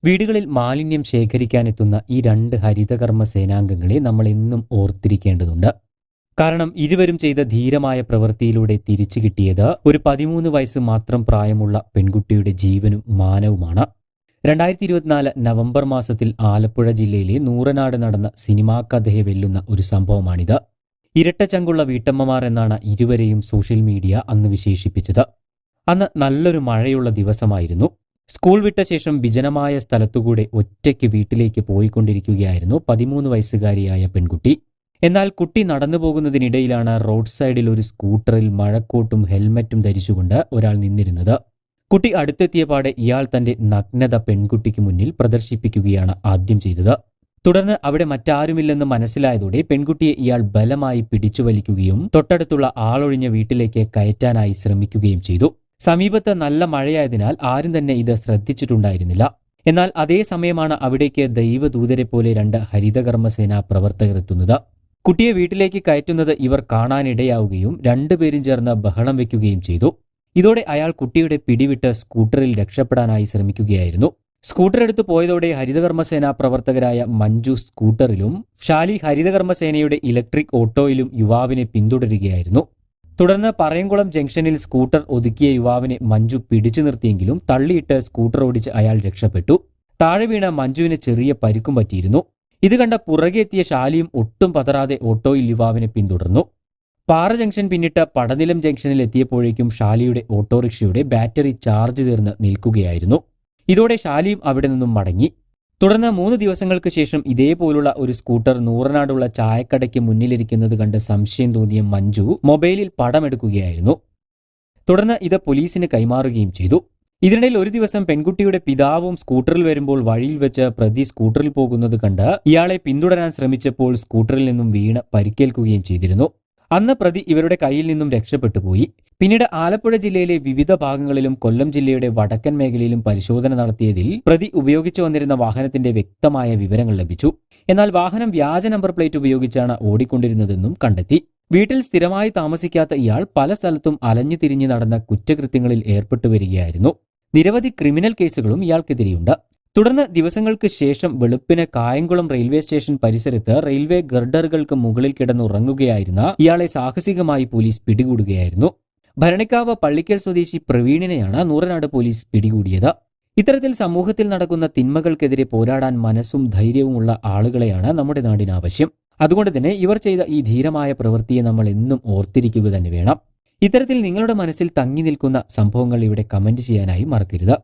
വീടുകളിൽ മാലിന്യം ശേഖരിക്കാനെത്തുന്ന ഈ രണ്ട് ഹരിതകർമ്മ സേനാംഗങ്ങളെ നമ്മൾ എന്നും ഓർത്തിരിക്കേണ്ടതുണ്ട്. കാരണം ഇരുവരും ചെയ്ത ധീരമായ പ്രവൃത്തിയിലൂടെ തിരിച്ചു കിട്ടിയത് ഒരു 13 വയസ്സ് മാത്രം പ്രായമുള്ള പെൺകുട്ടിയുടെ ജീവനും മാനവുമാണ്. 2024 നവംബർ മാസത്തിൽ ആലപ്പുഴ ജില്ലയിലെ നൂറനാട് നടന്ന സിനിമാ കഥയെ വെല്ലുന്ന ഒരു സംഭവമാണിത്. ഇരട്ടച്ചങ്കുള്ള വീട്ടമ്മമാർ എന്നാണ് ഇരുവരെയും സോഷ്യൽ മീഡിയ അന്ന് വിശേഷിപ്പിച്ചത്. അന്ന് നല്ലൊരു മഴയുള്ള ദിവസമായിരുന്നു. സ്കൂൾ വിട്ട ശേഷം വിജനമായ സ്ഥലത്തുകൂടെ ഒറ്റയ്ക്ക് വീട്ടിലേക്ക് പോയിക്കൊണ്ടിരിക്കുകയായിരുന്നു 13 വയസ്സുകാരിയായ പെൺകുട്ടി. എന്നാൽ കുട്ടി നടന്നു പോകുന്നതിനിടയിലാണ് റോഡ് സൈഡിൽ ഒരു സ്കൂട്ടറിൽ മഴക്കോട്ടും ഹെൽമറ്റും ധരിച്ചുകൊണ്ട് ഒരാൾ നിന്നിരുന്നത്. കുട്ടി അടുത്തെത്തിയപാടെ ഇയാൾ തന്റെ നഗ്നത പെൺകുട്ടിക്ക് മുന്നിൽ പ്രദർശിപ്പിക്കുകയാണ് ആദ്യം ചെയ്തത്. തുടർന്ന് അവിടെ മറ്റാരുമില്ലെന്ന് മനസ്സിലായതോടെ പെൺകുട്ടിയെ ഇയാൾ ബലമായി പിടിച്ചു വലിക്കുകയും തൊട്ടടുത്തുള്ള ആളൊഴിഞ്ഞ വീട്ടിലേക്ക് കയറ്റാനായി ശ്രമിക്കുകയും ചെയ്തു. സമീപത്ത് നല്ല മഴയായതിനാൽ ആരും തന്നെ ഇത് ശ്രദ്ധിച്ചിട്ടുണ്ടായിരുന്നില്ല. എന്നാൽ അതേ സമയമാണ് അവിടേക്ക് ദൈവദൂതരെ പോലെ 2 ഹരിതകർമ്മസേനാ പ്രവർത്തകർ എത്തുന്നത്. കുട്ടിയെ വീട്ടിലേക്ക് കയറ്റുന്നത് ഇവർ കാണാനിടയാവുകയും 2 പേരും ചേർന്ന് ബഹളം വയ്ക്കുകയും ചെയ്തു. ഇതോടെ അയാൾ കുട്ടിയുടെ പിടിവിട്ട് സ്കൂട്ടറിൽ രക്ഷപ്പെടാനായി ശ്രമിക്കുകയായിരുന്നു. സ്കൂട്ടർ എടുത്തു പോയതോടെ ഹരിതകർമ്മസേനാ പ്രവർത്തകരായ മഞ്ജു സ്കൂട്ടറിലും ഷാലി ഹരിതകർമ്മസേനയുടെ ഇലക്ട്രിക് ഓട്ടോയിലും യുവാവിനെ പിന്തുടരുകയായിരുന്നു. തുടർന്ന് പറയംകുളം ജംഗ്ഷനിൽ സ്കൂട്ടർ ഒതുക്കിയ യുവാവിനെ മഞ്ജു പിടിച്ചു നിർത്തിയെങ്കിലും തള്ളിയിട്ട് സ്കൂട്ടർ ഓടിച്ച് അയാൾ രക്ഷപ്പെട്ടു. താഴെ വീണ മഞ്ജുവിന് ചെറിയ പരിക്കും പറ്റിയിരുന്നു. ഇത് കണ്ട പുറകെ എത്തിയ ഷാലിയും ഒട്ടും പതറാതെ ഓട്ടോയിൽ യുവാവിനെ പിന്തുടർന്നു. പാറ ജംഗ്ഷൻ പിന്നിട്ട് പടനിലം ജംഗ്ഷനിൽ എത്തിയപ്പോഴേക്കും ഷാലിയുടെ ഓട്ടോറിക്ഷയുടെ ബാറ്ററി ചാർജ് തീർന്ന് നിൽക്കുകയായിരുന്നു. ഇതോടെ ഷാലിയും അവിടെ നിന്നും മടങ്ങി. തുടർന്ന് 3 ദിവസങ്ങൾക്ക് ശേഷം ഇതേപോലുള്ള ഒരു സ്കൂട്ടർ നൂറനാടുള്ള ചായക്കടയ്ക്ക് മുന്നിലിരിക്കുന്നത് കണ്ട് സംശയം തോന്നിയ മഞ്ജു മൊബൈലിൽ പടമെടുക്കുകയായിരുന്നു. തുടർന്ന് ഇത് പോലീസിന് കൈമാറുകയും ചെയ്തു. ഇതിനിടയിൽ ഒരു ദിവസം പെൺകുട്ടിയുടെ പിതാവും സ്കൂട്ടറിൽ വരുമ്പോൾ വഴിയിൽ വെച്ച് പ്രതി സ്കൂട്ടറിൽ പോകുന്നത് കണ്ട് ഇയാളെ പിന്തുടരാൻ ശ്രമിച്ചപ്പോൾ സ്കൂട്ടറിൽ നിന്നും വീണ് പരിക്കേൽക്കുകയും ചെയ്തിരുന്നു. അന്ന് പ്രതി ഇവരുടെ കയ്യിൽ നിന്നും രക്ഷപ്പെട്ടുപോയി. പിന്നീട് ആലപ്പുഴ ജില്ലയിലെ വിവിധ ഭാഗങ്ങളിലും കൊല്ലം ജില്ലയുടെ വടക്കൻ മേഖലയിലും പരിശോധന നടത്തിയതിൽ പ്രതി ഉപയോഗിച്ചു വന്നിരുന്ന വാഹനത്തിന്റെ വ്യക്തമായ വിവരങ്ങൾ ലഭിച്ചു. എന്നാൽ വാഹനം വ്യാജ നമ്പർ പ്ലേറ്റ് ഉപയോഗിച്ചാണ് ഓടിക്കൊണ്ടിരുന്നതെന്നും കണ്ടെത്തി. വീട്ടിൽ സ്ഥിരമായി താമസിക്കാത്ത ഇയാൾ പല സ്ഥലത്തും അലഞ്ഞു തിരിഞ്ഞ് നടന്ന കുറ്റകൃത്യങ്ങളിൽ ഏർപ്പെട്ടു വരികയായിരുന്നു. നിരവധി ക്രിമിനൽ കേസുകളും ഇയാൾക്കെതിരെയുണ്ട്. തുടർന്ന് ദിവസങ്ങൾക്ക് ശേഷം വെളുപ്പിന് കായംകുളം റെയിൽവേ സ്റ്റേഷൻ പരിസരത്ത് റെയിൽവേ ഗർഡറുകൾക്ക് മുകളിൽ കിടന്നുറങ്ങുകയായിരുന്ന ഇയാളെ സാഹസികമായി പോലീസ് പിടികൂടുകയായിരുന്നു. ഭരണിക്കാവ് പള്ളിക്കൽ സ്വദേശി പ്രവീണിനെയാണ് നൂറനാട് പോലീസ് പിടികൂടിയത്. ഇത്തരത്തിൽ സമൂഹത്തിൽ നടക്കുന്ന തിന്മകൾക്കെതിരെ പോരാടാൻ മനസ്സും ധൈര്യവുമുള്ള ആളുകളെയാണ് നമ്മുടെ നാടിന് ആവശ്യം. അതുകൊണ്ട് തന്നെ ഇവർ ചെയ്ത ഈ ധീരമായ പ്രവൃത്തിയെ നമ്മൾ എന്നും ഓർത്തിരിക്കുക തന്നെ വേണം. ഇത്തരത്തിൽ നിങ്ങളുടെ മനസ്സിൽ തങ്ങി നിൽക്കുന്ന സംഭവങ്ങൾ ഇവിടെ കമന്റ് ചെയ്യാനായി മറക്കരുത്.